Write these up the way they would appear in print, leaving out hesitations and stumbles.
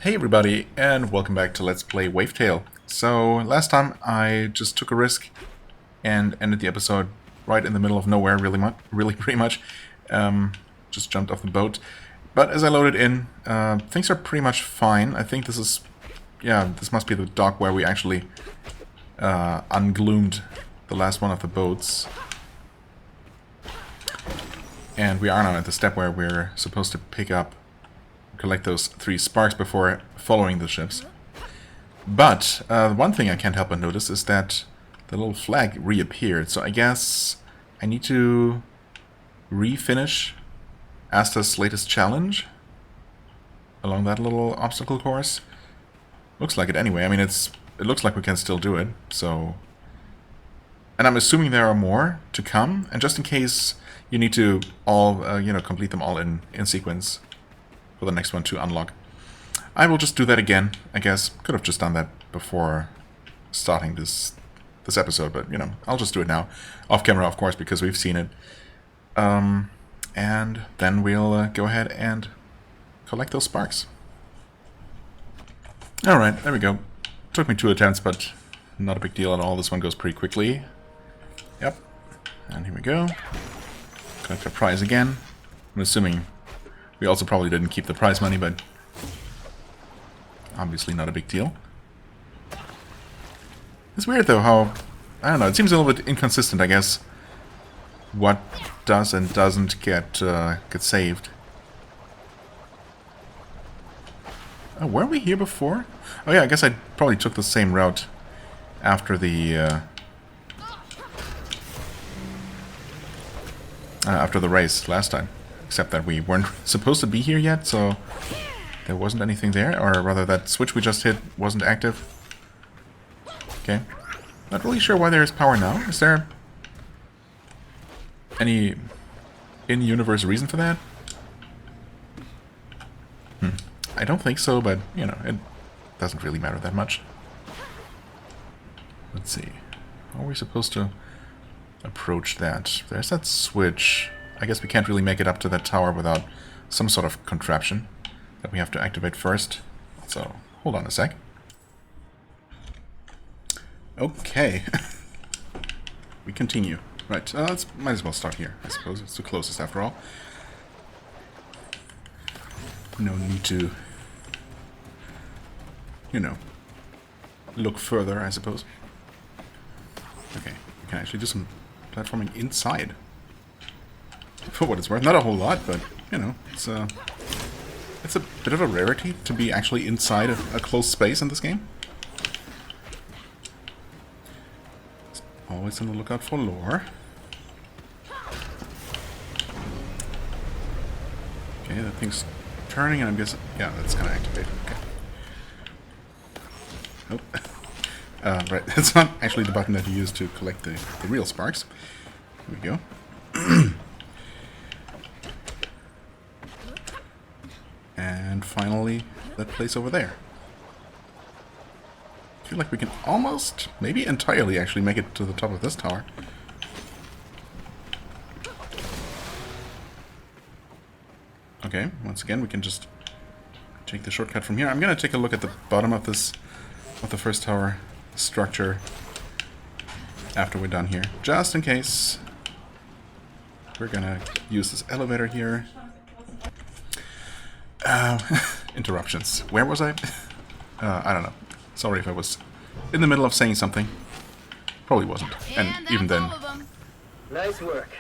Hey everybody, and welcome back to Let's Play Wavetale. So, last time I just took a risk and ended the episode right in the middle of nowhere, really pretty much. Just jumped off the boat. But as I loaded in, things are pretty much fine. I think this is, this must be the dock where we actually ungloomed the last one of the boats. And we are now at the step where we're supposed to collect those 3 sparks before following the ships. But one thing I can't help but notice is that the little flag reappeared. So I guess I need to refinish Asta's latest challenge along that little obstacle course. Looks like it anyway. I mean, it looks like we can still do it. So, and I'm assuming there are more to come. And just in case you need to all complete them all in sequence for the next one to unlock, I will just do that again, I guess. Could have just done that before starting this episode, but, I'll just do it now. Off camera, of course, because we've seen it. And then we'll go ahead and collect those sparks. Alright, there we go. Took me 2 attempts, but not a big deal at all. This one goes pretty quickly. Yep. And here we go. Collect our prize again. I'm assuming we also probably didn't keep the prize money, but obviously not a big deal. It's weird though how, I don't know, it seems a little bit inconsistent, I guess, what does and doesn't get saved. Oh, were we here before? Oh yeah, I guess I probably took the same route after the race last time. Except that we weren't supposed to be here yet, so there wasn't anything there, or rather that switch we just hit wasn't active. Okay. Not really sure why there is power now. Is there any in-universe reason for that? I don't think so, but, it doesn't really matter that much. Let's see. How are we supposed to approach that? There's that switch. I guess we can't really make it up to that tower without some sort of contraption that we have to activate first. So, hold on a sec. Okay. We continue. Right, might as well start here, I suppose. It's the closest after all. No need to, look further, I suppose. Okay, we can actually do some platforming inside. For what it's worth, not a whole lot, but, it's a bit of a rarity to be actually inside a closed space in this game. Always on the lookout for lore. Okay, that thing's turning, and I'm guessing, yeah, that's kind of activated. Okay. Oh, right, that's not actually the button that you use to collect the real sparks. Here we go. And finally, that place over there. I feel like we can almost, maybe entirely actually make it to the top of this tower. Okay, once again we can just take the shortcut from here. I'm gonna take a look at the bottom of the first tower structure after we're done here, just in case. We're gonna use this elevator here. Interruptions. Where was I? I don't know. Sorry if I was in the middle of saying something. Probably wasn't. And even then, nice work.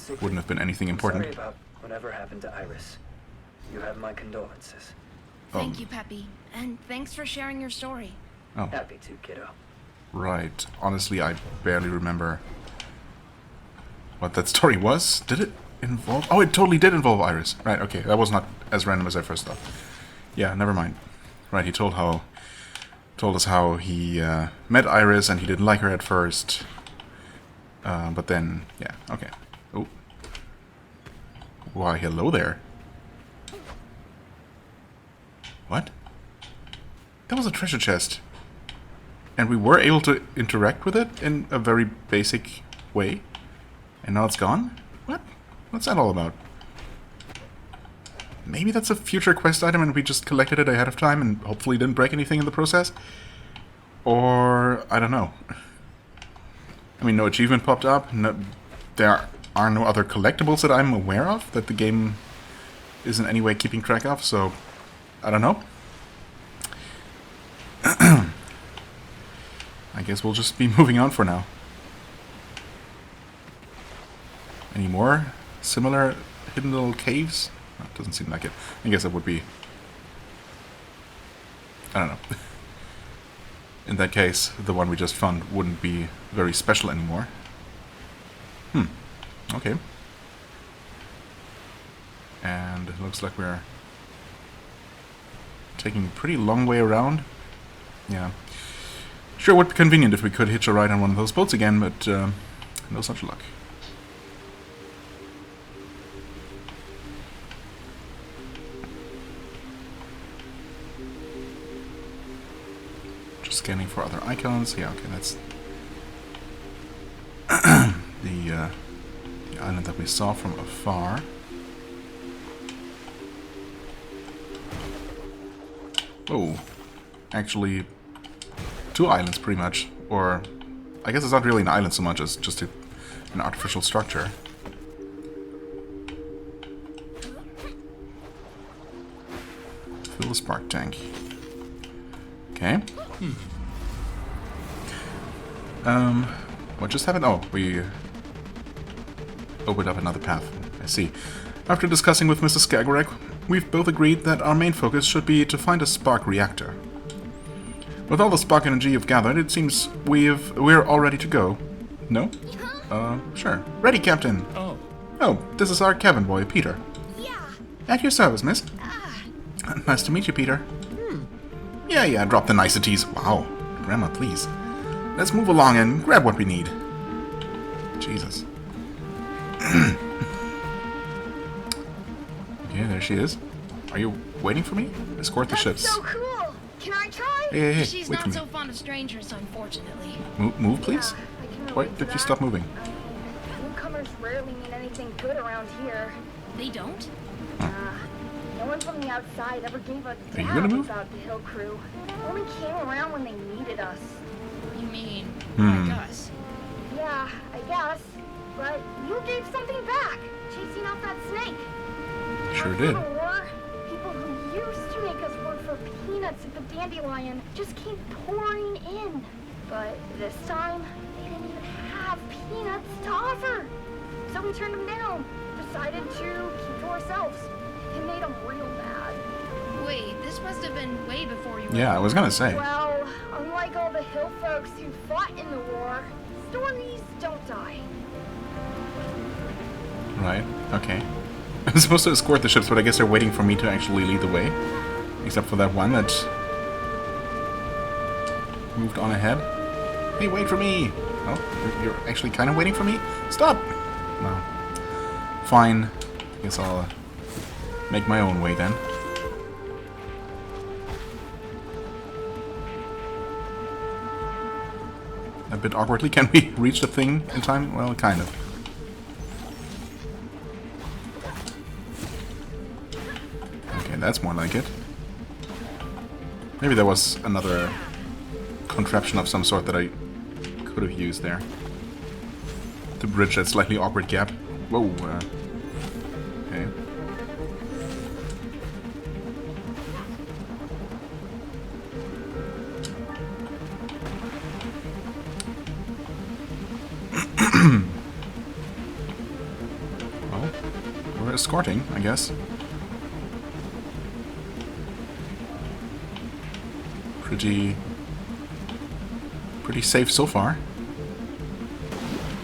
Wouldn't have been anything important. Sorry about whatever happened to Iris. You have my condolences. Thank you, Peppy. And thanks for sharing your story. Oh. Happy to, kiddo. Right. Honestly, I barely remember what that story was. Did it involve... Oh, it totally did involve Iris. Right, okay. That was not as random as I first thought. Yeah, never mind. Right, he told us how he met Iris and he didn't like her at first. But then, yeah, okay. Oh. Why, hello there. What? That was a treasure chest. And we were able to interact with it in a very basic way. And now it's gone? What? What's that all about? Maybe that's a future quest item and we just collected it ahead of time and hopefully didn't break anything in the process. Or, I don't know. I mean, no achievement popped up. No, there are no other collectibles that I'm aware of that the game is in any way keeping track of, so I don't know. I guess we'll just be moving on for now. Any more similar hidden little caves? Oh, doesn't seem like it. I guess it would be... I don't know. In that case, the one we just found wouldn't be very special anymore. Okay. And it looks like we're taking a pretty long way around. Yeah. Sure would be convenient if we could hitch a ride on one of those boats again, but no such luck. Just scanning for other icons. Yeah, okay, that's the island that we saw from afar. Oh, actually, two islands pretty much, or I guess it's not really an island so much as just an artificial structure. Fill the spark tank. Okay. What just happened? Oh, we opened up another path. I see. After discussing with Mr. Skagerrak, we've both agreed that our main focus should be to find a spark reactor. With all the spark energy you've gathered, it seems we're all ready to go. No? Sure. Ready, Captain. Oh. Oh, this is our cabin boy, Peter. Yeah. At your service, miss. Nice to meet you, Peter. Yeah, drop the niceties. Wow. Grandma, please. Let's move along and grab what we need. Jesus. Okay, there she is. Are you waiting for me? Escort the ships. So cool. Can I try? Hey, She's wait for not me. so fond of strangers, unfortunately. Move, please? Why did you stop moving? Newcomers rarely mean anything good around here. They don't? No one from the outside ever gave a you gonna damn move? about the Hill Crew. Only came around when they needed us. You mean, Hmm. like us? Yeah, I guess. But you gave something back, chasing out that snake. Sure After did. the war, people who used to make us work for peanuts at the Dandelion just came pouring in. But this time, they didn't even have peanuts to offer. So we turned them down, decided to keep to ourselves. It made them real mad. Wait, this must have been way before you were Yeah, I was gonna say. Well, unlike all the hill folks who fought in the war, stories don't die. Right, okay. I was supposed to escort the ships, but I guess they're waiting for me to actually lead the way. Except for that one that moved on ahead. Hey, wait for me! Oh, you're actually kind of waiting for me? Stop! No. Fine. I guess I'll make my own way then. A bit awkwardly. Can we reach the thing in time? Well, kind of. Okay, that's more like it. Maybe there was another contraption of some sort that I could have used there. To bridge that slightly awkward gap. Whoa. Okay. Well, we're escorting, I guess. Pretty safe so far.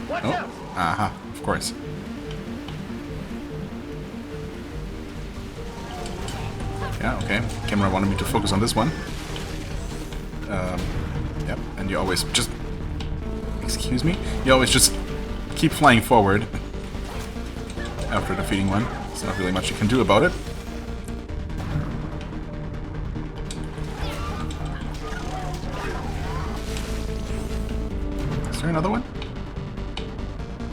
Watch Oh, out! aha, of course. Yeah, okay. Camera wanted me to focus on this one. Yep, and you always just... Excuse me? You always just keep flying forward after defeating one. There's not really much you can do about it. Is there another one?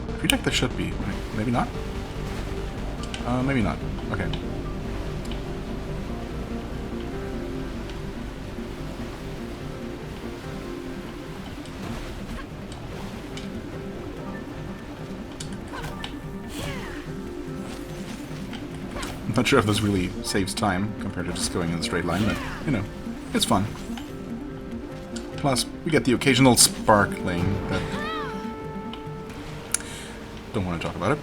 I feel like there should be. Maybe not? Maybe not. Okay. Not sure if this really saves time compared to just going in a straight line, but, you know, it's fun. Plus, we get the occasional sparkling that... Don't want to talk about it.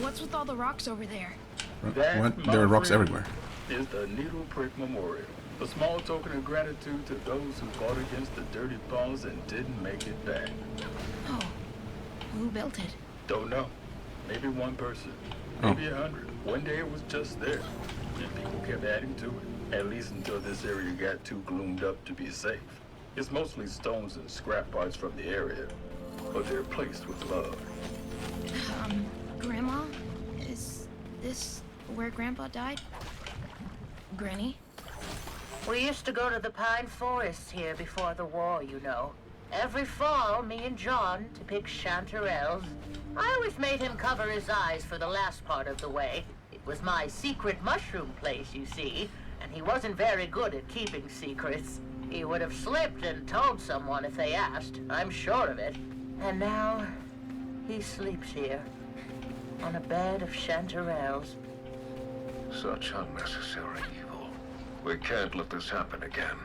What's with all the rocks over there? What? There are rocks everywhere. Is the Needle Prick Memorial. A small token of gratitude to those who fought against the dirty paws and didn't make it back. Oh, who built it? Don't know. Maybe one person. Maybe 100. One day it was just there. And people kept adding to it. At least until this area got too gloomed up to be safe. It's mostly stones and scrap parts from the area. But they're placed with love. Grandma? Is this where Grandpa died? Granny? We used to go to the pine forests here before the war, you know. Every fall, me and John, to pick chanterelles. I always made him cover his eyes for the last part of the way. It was my secret mushroom place, you see, and he wasn't very good at keeping secrets. He would have slipped and told someone if they asked, I'm sure of it. And now, he sleeps here, on a bed of chanterelles. Such unnecessary evil. We can't let this happen again.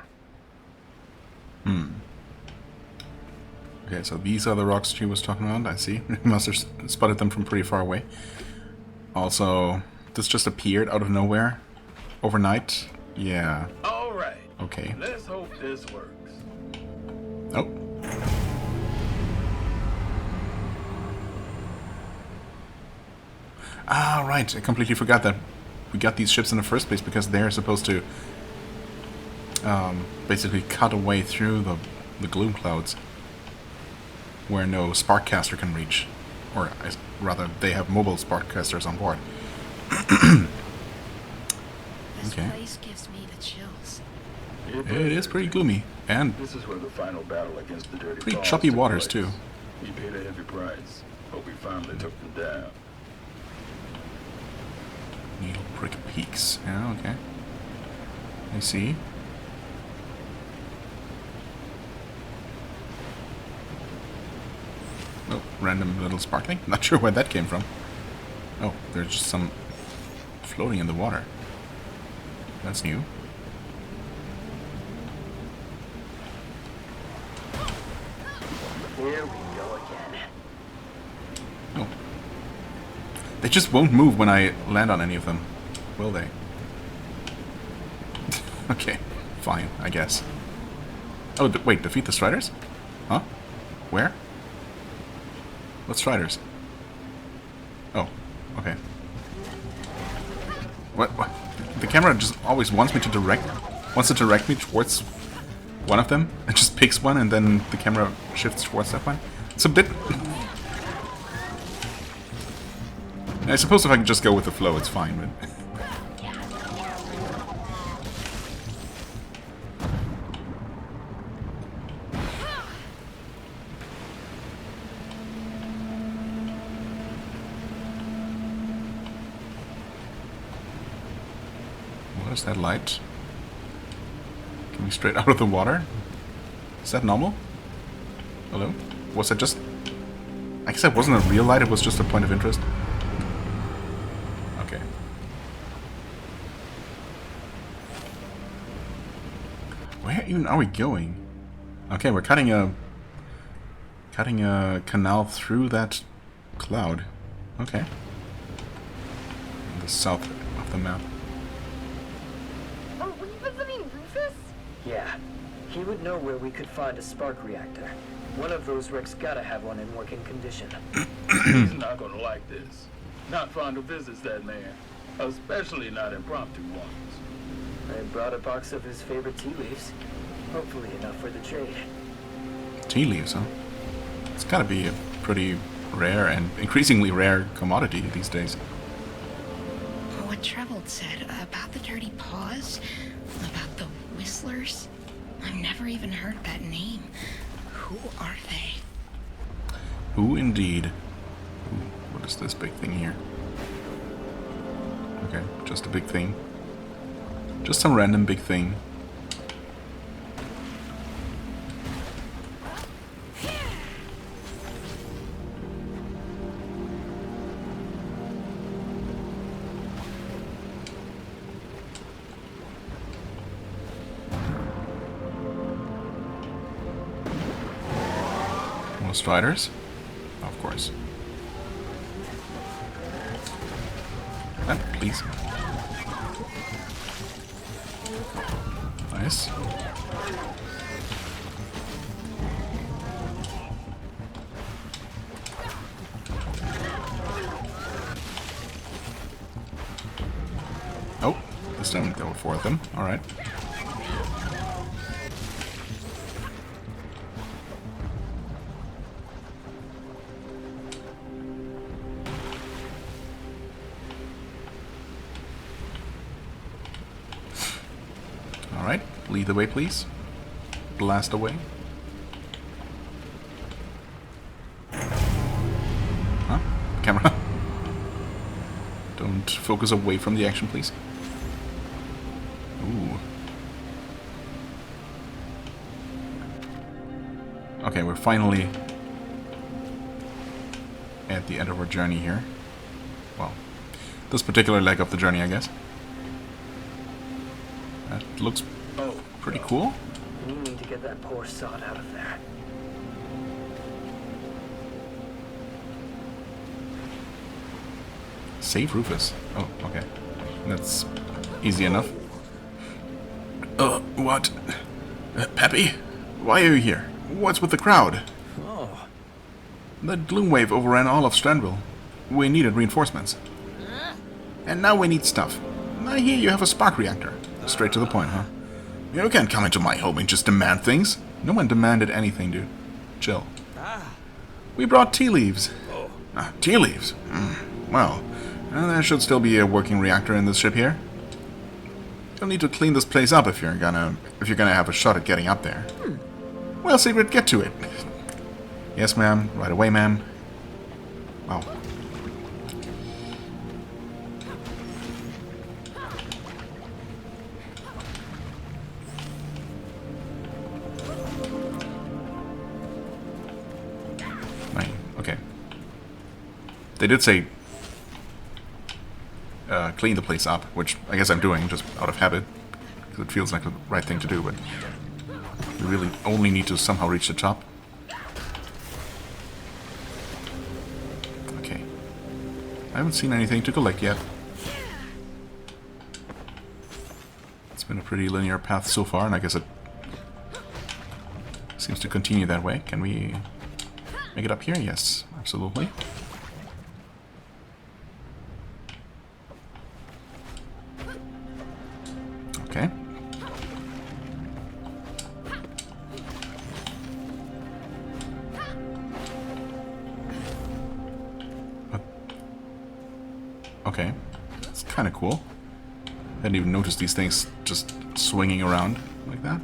Okay, so these are the rocks she was talking about, I see. Must have spotted them from pretty far away. Also, this just appeared out of nowhere. Overnight. Yeah. Alright. Okay. Let's hope this works. Oh. Ah, right. I completely forgot that we got these ships in the first place because they're supposed to basically cut a way through the gloom clouds where no sparkcaster can reach. Or rather, they have mobile sparkcasters on board. This Okay. place gives me the chills. It is pretty gloomy. And This is where the final battle against the dirty pretty paws choppy took waters, place. too. We paid a heavy price, but we finally took them down. Needle Prick Peaks. Yeah, okay. I see. Oh, random little sparkling. Not sure where that came from. Oh, there's just some floating in the water. That's new. Here we go again. Oh. They just won't move when I land on any of them, will they? Okay, fine, I guess. Oh, wait, defeat the Striders? Huh? Where? What Striders? Oh, okay. What? The camera just always wants to direct me towards one of them. It just picks one and then the camera shifts towards that one. It's a bit... I suppose if I can just go with the flow, it's fine, but... What is that light? Coming straight out of the water? Is that normal? Hello? Was that just... I guess that wasn't a real light, it was just a point of interest. Okay. Where even are we going? Okay, we're cutting a canal through that cloud. Okay. In the south of the map. Are we visiting Rufus? Yeah. He would know where we could find a spark reactor. One of those wrecks gotta have one in working condition. He's not gonna like this. Not fond of visits, that man. Especially not impromptu ones. I brought a box of his favorite tea leaves. Hopefully enough for the trade. Tea leaves, huh? It's gotta be a pretty rare and increasingly rare commodity these days. What Troubled said about the dirty paws, about the whistlers. I've never even heard that name. Who are they? Who indeed? Ooh, what is this big thing here? Okay, just a big thing. Just some random big thing. No striders? Of course. Please. Nice. Oh, this time there were 4 of them. Alright. Alright, lead the way, please. Blast away. Huh? Camera. Don't focus away from the action, please. Ooh. Okay, we're finally at the end of our journey here. Well, this particular leg of the journey, I guess. That looks pretty cool. We need to get that poor sod out of there. Save Rufus. Oh, okay. That's easy enough. What? Peppy? Why are you here? What's with the crowd? Oh. The Gloom wave overran all of Strandville. We needed reinforcements. And now we need stuff. I hear you have a spark reactor. Straight to the point, huh? You can't come into my home and just demand things. No one demanded anything, dude. Chill. We brought tea leaves. Tea leaves? Well, there should still be a working reactor in this ship here. You'll need to clean this place up if you're gonna have a shot at getting up there. Well, Secret, get to it. Yes, ma'am. Right away, ma'am. Wow. Okay. They did say clean the place up, which I guess I'm doing just out of habit, because it feels like the right thing to do, but we really only need to somehow reach the top. Okay. I haven't seen anything to collect yet. It's been a pretty linear path so far, and I guess it seems to continue that way. Can we make it up here? Yes, absolutely. Okay. Okay. That's kind of cool. I didn't even notice these things just swinging around like that.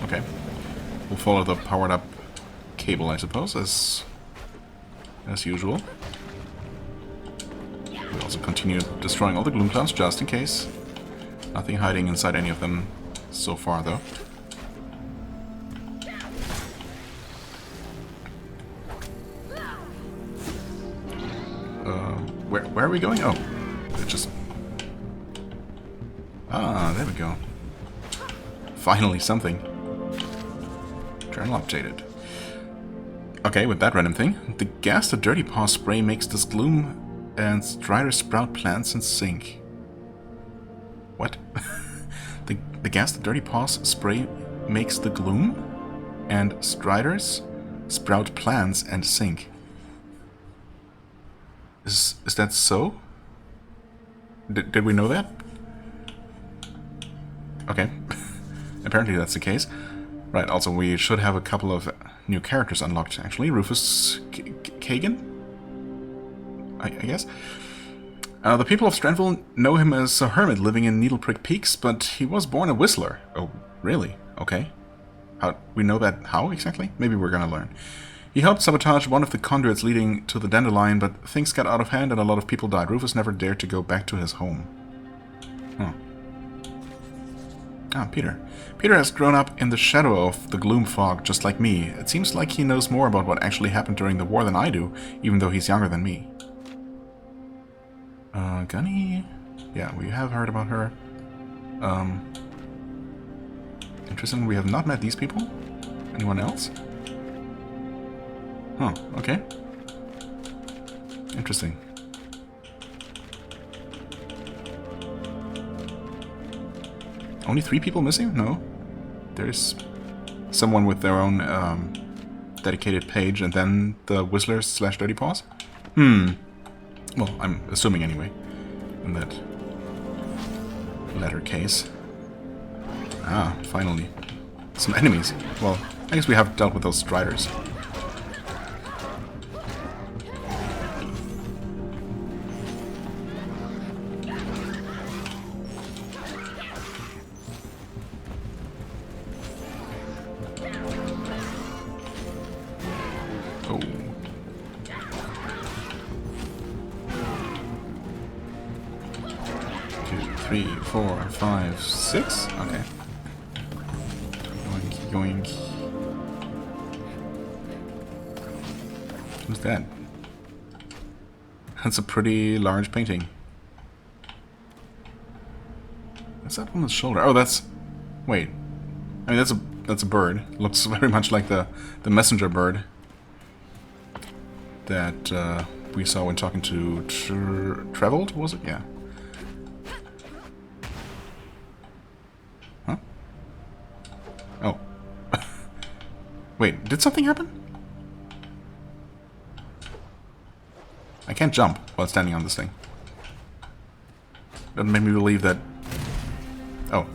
Okay. We'll follow the powered up cable, I suppose, as usual. We'll also continue destroying all the gloom clouds just in case. Nothing hiding inside any of them so far, though. Where are we going? Oh, it just... Ah, there we go. Finally something. Journal updated. Okay, with that random thing. The gas the Dirty Paw spray makes this Gloom and Strider sprout plants and sink. What? the gas the Dirty Paws spray makes the Gloom and Striders sprout plants and sink. Is that so? Did we know that? Okay. Apparently that's the case. Right, also we should have a couple of new characters unlocked, actually. Rufus Kagan? I guess? The people of Strandville know him as a hermit living in Needleprick Peaks, but he was born a whistler. Oh, really? Okay. We know that how, exactly? Maybe we're gonna learn. He helped sabotage one of the conduits leading to the Dandelion, but things got out of hand and a lot of people died. Rufus never dared to go back to his home. Huh. Ah, Peter. Peter has grown up in the shadow of the Gloom fog, just like me. It seems like he knows more about what actually happened during the war than I do, even though he's younger than me. Gunny? Yeah, we have heard about her. Interesting, we have not met these people? Anyone else? Huh, okay. Interesting. Only 3 people missing? No. There's someone with their own dedicated page and then the Whistlers / Dirty Paws? Well, I'm assuming anyway. In that latter case. Ah, finally. Some enemies. Well, I guess we have dealt with those striders. Oh. 2, 3, 4, 5, 6? Okay. Yoink, yoink. Who's that? That's a pretty large painting. What's that on the shoulder? Oh, that's... Wait. I mean, that's a bird. Looks very much like the messenger bird that we saw when talking to Traveled, was it? Yeah. Huh? Oh. Wait, did something happen? I can't jump while standing on this thing. That made me believe that... Oh,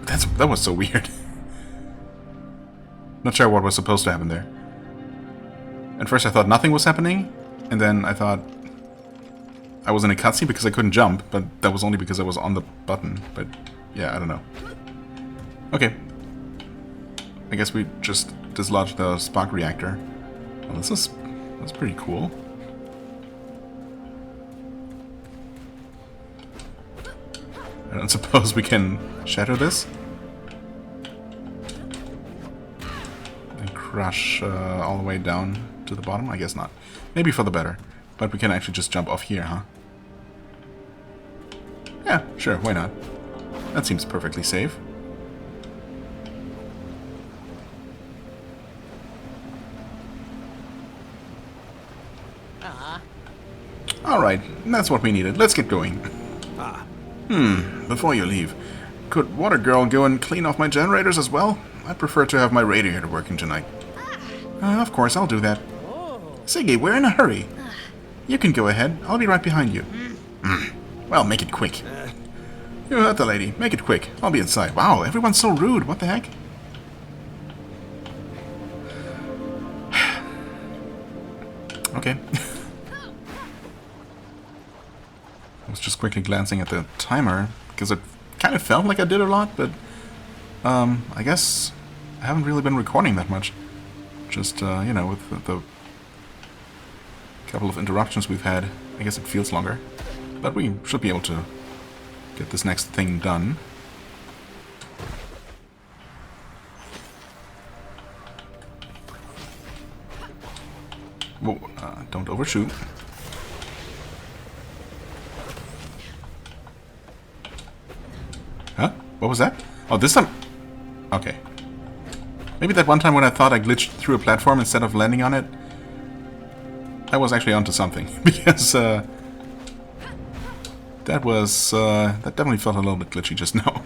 that was so weird. Not sure what was supposed to happen there. At first I thought nothing was happening, and then I thought I was in a cutscene because I couldn't jump, but that was only because I was on the button. But yeah, I don't know. Okay. I guess we just dislodged the spark reactor. Well, that's pretty cool. I don't suppose we can shatter this? And crush all the way down to the bottom? I guess not. Maybe for the better. But we can actually just jump off here, huh? Yeah, sure, why not? That seems perfectly safe. Alright, that's what we needed. Let's get going. Before you leave, could Water Girl go and clean off my generators as well? I'd prefer to have my radiator working tonight. Of course, I'll do that. Siggy, we're in a hurry. You can go ahead. I'll be right behind you. Well, make it quick. You heard the lady. Make it quick. I'll be inside. Wow, everyone's so rude. What the heck? Okay. I was just quickly glancing at the timer, because it kind of felt like I did a lot, but I guess I haven't really been recording that much. Just, you know, with the couple of interruptions we've had, I guess it feels longer. But we should be able to get this next thing done. Whoa, don't overshoot. Huh? What was that? Oh, this time... Okay. Maybe that one time when I thought I glitched through a platform instead of landing on it, I was actually onto something. Because, that definitely felt a little bit glitchy just now.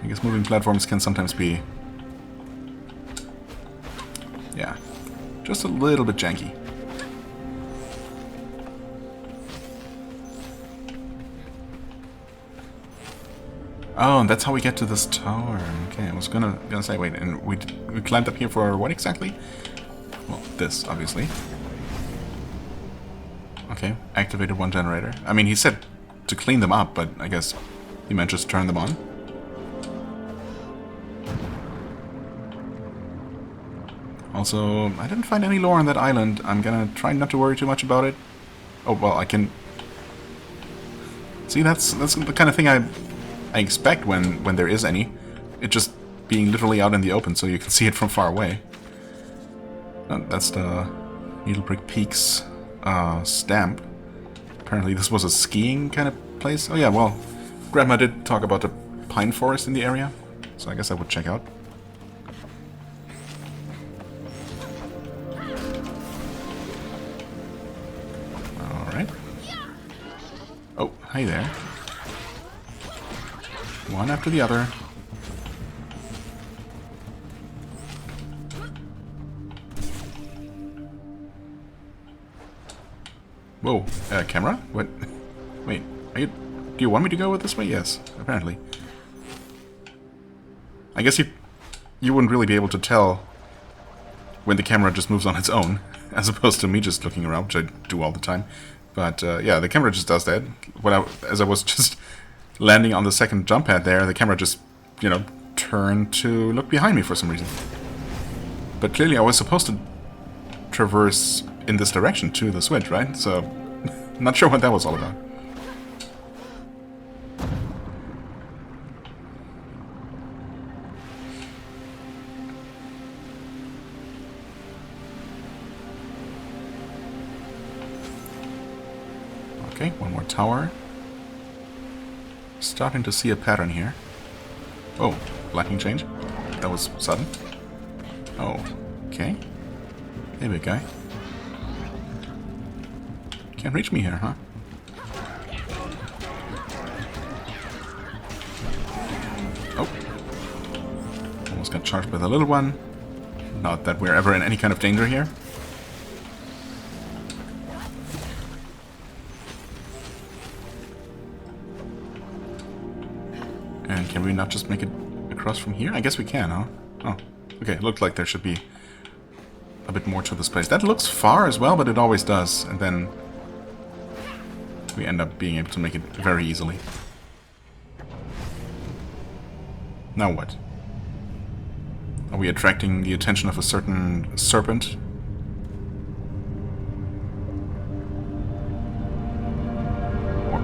I guess moving platforms can sometimes be... Yeah. Just a little bit janky. Oh, and that's how we get to this tower. Okay, I was gonna say, wait, and we climbed up here for what exactly? Well, this, obviously. Okay, activated one generator. I mean, he said to clean them up, but I guess he meant just turn them on. Also, I didn't find any lore on that island. I'm gonna try not to worry too much about it. Oh, well, I can... See, that's the kind of thing I expect when there is any. it just being literally out in the open so you can see it from far away. That's the Needlebrick Peaks stamp. Apparently this was a skiing kind of place. Oh yeah, well, Grandma did talk about the pine forest in the area, so I guess I would check out. Alright. Oh, hi there. One after the other. Whoa, camera? What? Wait, do you want me to go this way? Yes, apparently. I guess you wouldn't really be able to tell when the camera just moves on its own, as opposed to me just looking around, which I do all the time. But yeah, the camera just does that. As I was just landing on the second jump pad there, the camera just, you know, turned to look behind me for some reason. But clearly I was supposed to traverse in this direction to the switch, right? So, not sure what that was all about. Okay, one more tower. Starting to see a pattern here. Oh, lighting change. That was sudden. Oh, okay. Hey, big guy. Can't reach me here, huh? Oh. Almost got charged by the little one. Not that we're ever in any kind of danger here. And can we not just make it across from here? I guess we can, huh? Oh, okay. It looked like there should be a bit more to this place. That looks far as well, but it always does. And then we end up being able to make it very easily. Now what? Are we attracting the attention of a certain serpent?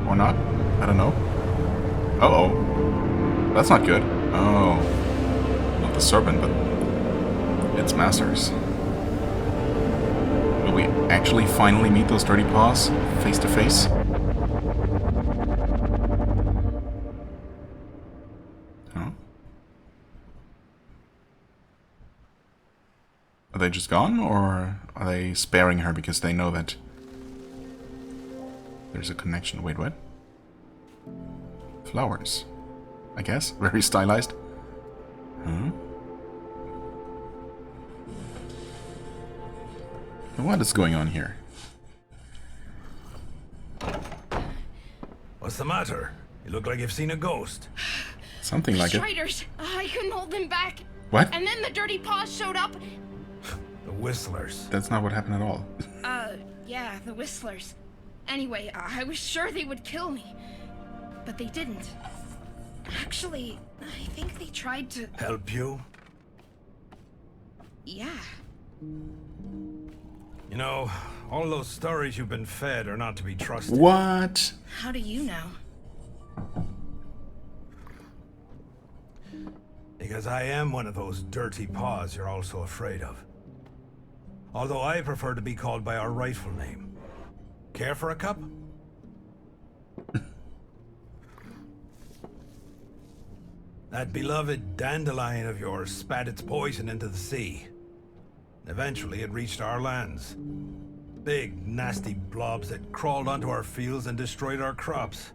Or not? I don't know. Uh-oh. That's not good. Oh. Not the serpent, but its masters. Will we actually finally meet those dirty paws face to face? Huh? Are they just gone, or are they sparing her because they know that there's a connection? Wait, what? Flowers. I guess. Very stylized. Huh? What is going on here? What's the matter? You look like you've seen a ghost. Something like it. Striders! I couldn't hold them back. What? And then the dirty paws showed up. The Whistlers. That's not what happened at all. Yeah, the Whistlers. Anyway, I was sure they would kill me. But they didn't. Actually, I think they tried to... Help you? Yeah. You know, all those stories you've been fed are not to be trusted. What? How do you know? Because I am one of those dirty paws you're all so afraid of. Although I prefer to be called by our rightful name. Care for a cup? That beloved dandelion of yours spat its poison into the sea. Eventually it reached our lands. Big, nasty blobs that crawled onto our fields and destroyed our crops.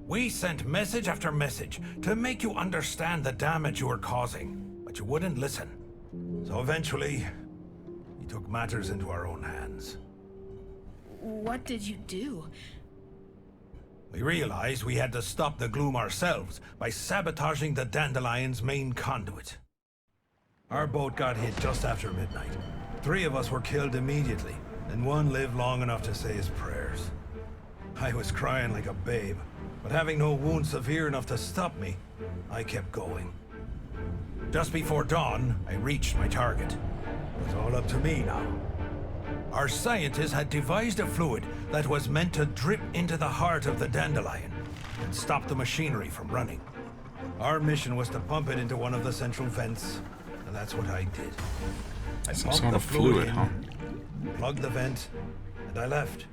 We sent message after message to make you understand the damage you were causing, but you wouldn't listen. So eventually, we took matters into our own hands. What did you do? We realized we had to stop the Gloom ourselves by sabotaging the Dandelion's main conduit. Our boat got hit just after midnight. 3 of us were killed immediately, and 1 lived long enough to say his prayers. I was crying like a babe, but having no wound severe enough to stop me, I kept going. Just before dawn, I reached my target. It was all up to me now. Our scientists had devised a fluid that was meant to drip into the heart of the dandelion and stop the machinery from running. Our mission was to pump it into one of the central vents, and that's what I did. I Some pumped sort the of fluid, in, huh? plugged the vent, and I left.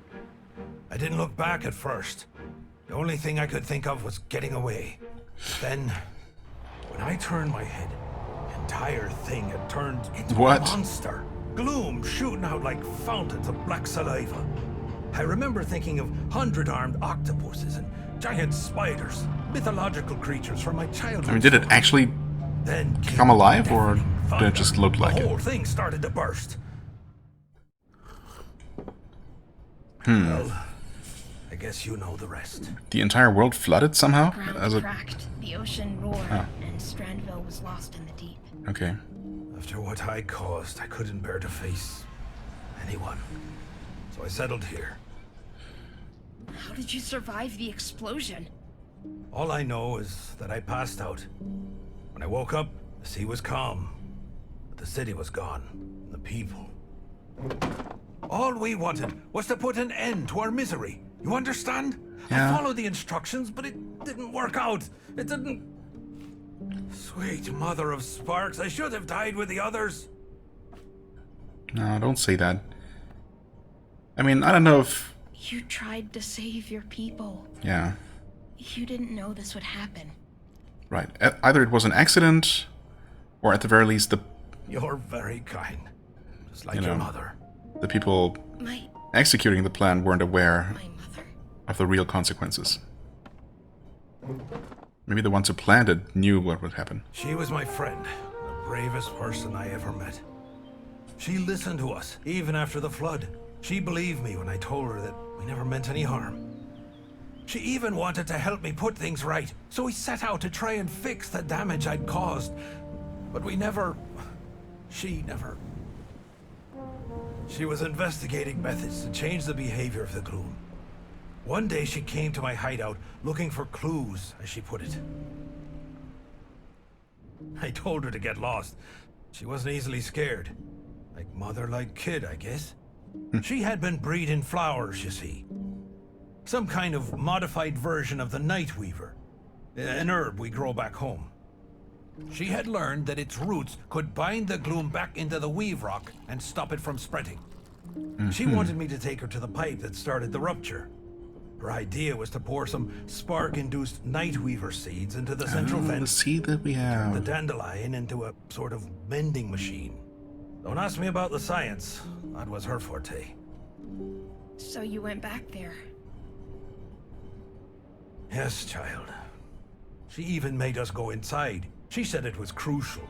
I didn't look back at first. The only thing I could think of was getting away. Then, when I turned my head, the entire thing had turned into What? a monster. Gloom shooting out like fountains of black saliva. I remember thinking of 100-armed octopuses and giant spiders, mythological creatures from my childhood. I mean, did it actually Then come alive, or deafening did thunder. it just look like The whole it? thing started to burst. Well, I guess you know the rest. The entire world flooded somehow? Ground As a... cracked, the ocean roared, Oh. and Strandville was lost in the deep. Okay. After what I caused, I couldn't bear to face anyone. So I settled here. How did you survive the explosion? All I know is that I passed out. When I woke up, the sea was calm, but the city was gone, and the people. All we wanted was to put an end to our misery. You understand? Yeah. I followed the instructions, but it didn't work out. It didn't... Sweet mother of sparks, I should have died with the others. No, don't say that. I mean, I don't know if... You tried to save your people. Yeah, You didn't know this would happen. right. Either it was an accident, or at the very least You're very kind. Just like You your know. mother. the people My executing the plan weren't aware mother. of the real consequences. Maybe the ones who planned it knew what would happen. She was my friend, the bravest person I ever met. She listened to us, even after the flood. She believed me when I told her that we never meant any harm. She even wanted to help me put things right, so we set out to try and fix the damage I'd caused. But we never... She never... She was investigating methods to change the behavior of the Gloom. One day she came to my hideout looking for clues, as she put it. I told her to get lost. She wasn't easily scared. Like mother, like kid, I guess. She had been breeding flowers, you see. Some kind of modified version of the night weaver. An herb we grow back home. She had learned that its roots could bind the Gloom back into the weave rock and stop it from spreading. She wanted me to take her to the pipe that started the rupture. Her idea was to pour some spark-induced night weaver seeds into the central The vent. seed that we The have. dandelion into a sort of mending machine. Don't ask me about the science. That was her forte. So you went back there. Yes, child. She even made us go inside. She said it was crucial.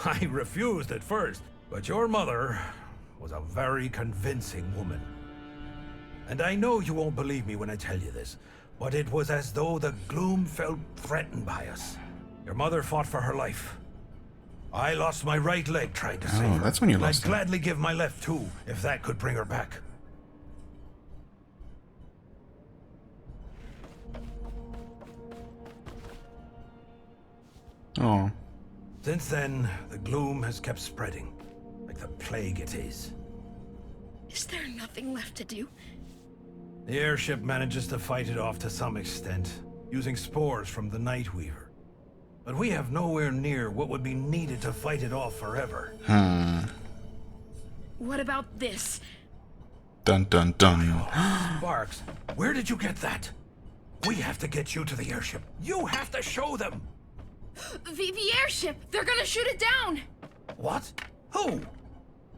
I refused at first, but your mother was a very convincing woman. And I know you won't believe me when I tell you this, but it was as though the Gloom felt threatened by us. Your mother fought for her life. I lost my right leg trying to save her. That's when you and lost I'd it. gladly give my left too, if that could bring her back. Oh, Since then, the Gloom has kept spreading, like the plague it is. Is there nothing left to do? The airship manages to fight it off to some extent, using spores from the Night Weaver. But we have nowhere near what would be needed to fight it off forever. What about this? dun dun dun. Sparks, where did you get that? We have to get you to the airship. You have to show them. The airship! They're gonna shoot it down! What? Who?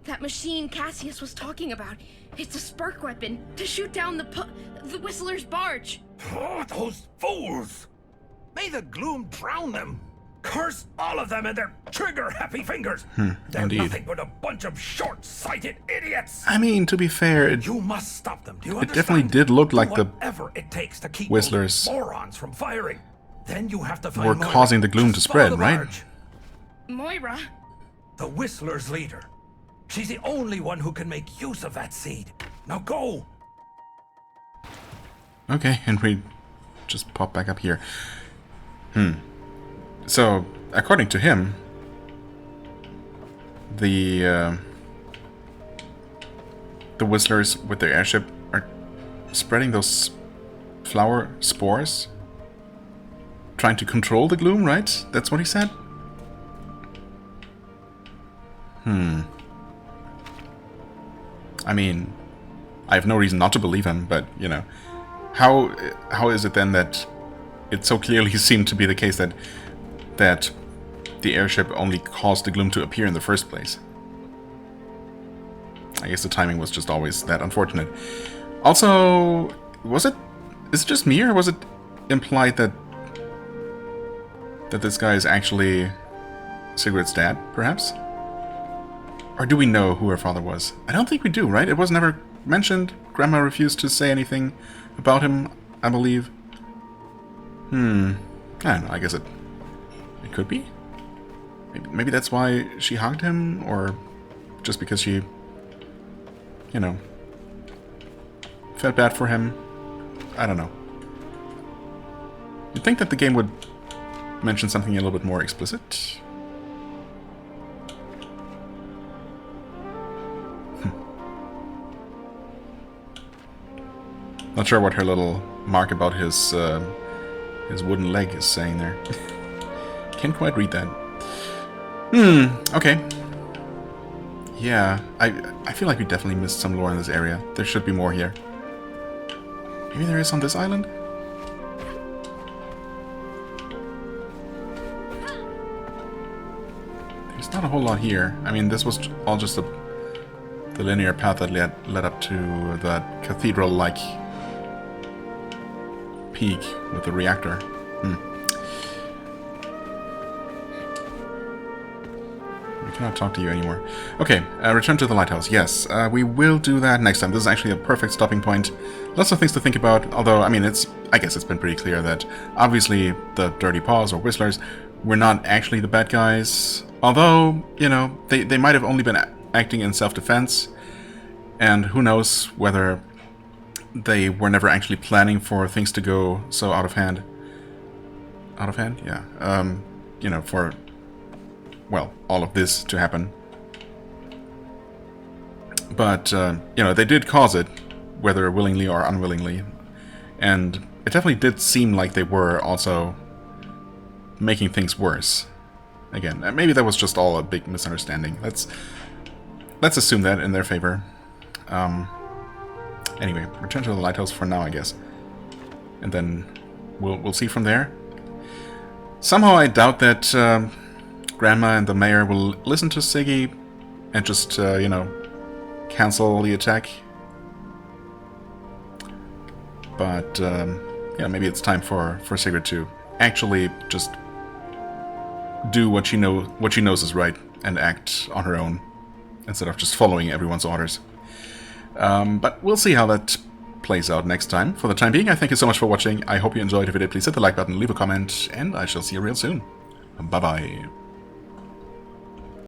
That machine Cassius was talking about. It's a spark weapon to shoot down the Whistler's barge. Oh, those fools! May the Gloom drown them! Curse all of them and their trigger-happy fingers! They're indeed. nothing but a bunch of short-sighted idiots! I mean, to be fair, it You must stop them, do you It understand? definitely did look like Do the whatever it takes to keep Whistlers those morons from firing. Then you have to find were Moira. causing the Gloom to Just follow spread, the right? barge. Moira? The Whistler's leader. She's the only one who can make use of that seed. Now go! Okay, and we just pop back up here. So, according to him, the Whistlers with their airship are spreading those flower spores trying to control the Gloom, right? That's what he said? I mean, I have no reason not to believe him, but, you know, how is it then that it so clearly seemed to be the case that the airship only caused the Gloom to appear in the first place? I guess the timing was just always that unfortunate. Also, is it just me, or was it implied that this guy is actually Sigrid's dad, perhaps? Or do we know who her father was? I don't think we do, right? It was never mentioned. Grandma refused to say anything about him, I believe. I don't know, I guess it could be. Maybe that's why she hugged him, or just because she, you know, felt bad for him. I don't know. You'd think that the game would mention something a little bit more explicit. Not sure what her little mark about his wooden leg is saying there. Can't quite read that. Okay. Yeah, I feel like we definitely missed some lore in this area. There should be more here. Maybe there is on this island? There's not a whole lot here. I mean, this was all just the linear path that led up to that cathedral-like peak with the reactor. We cannot talk to you anymore. Okay, return to the lighthouse. Yes, we will do that next time. This is actually a perfect stopping point. Lots of things to think about, although, I mean, I guess it's been pretty clear that obviously the Dirty Paws or Whistlers were not actually the bad guys. Although, you know, they might have only been acting in self-defense, and who knows whether they were never actually planning for things to go so out of hand. Out of hand? Yeah. You know, for, well, all of this to happen. But, you know, they did cause it, whether willingly or unwillingly. And it definitely did seem like they were also making things worse. Again, maybe that was just all a big misunderstanding. Let's assume that in their favor. Anyway, return to the lighthouse for now, I guess. And then we'll see from there. Somehow I doubt that Grandma and the mayor will listen to Siggy and just, you know, cancel the attack. But, yeah, maybe it's time for Sigrid to actually just do what she knows is right and act on her own, instead of just following everyone's orders. But we'll see how that plays out next time. For the time being, I thank you so much for watching. I hope you enjoyed. If you did, please hit the like button, leave a comment, and I shall see you real soon. Bye-bye.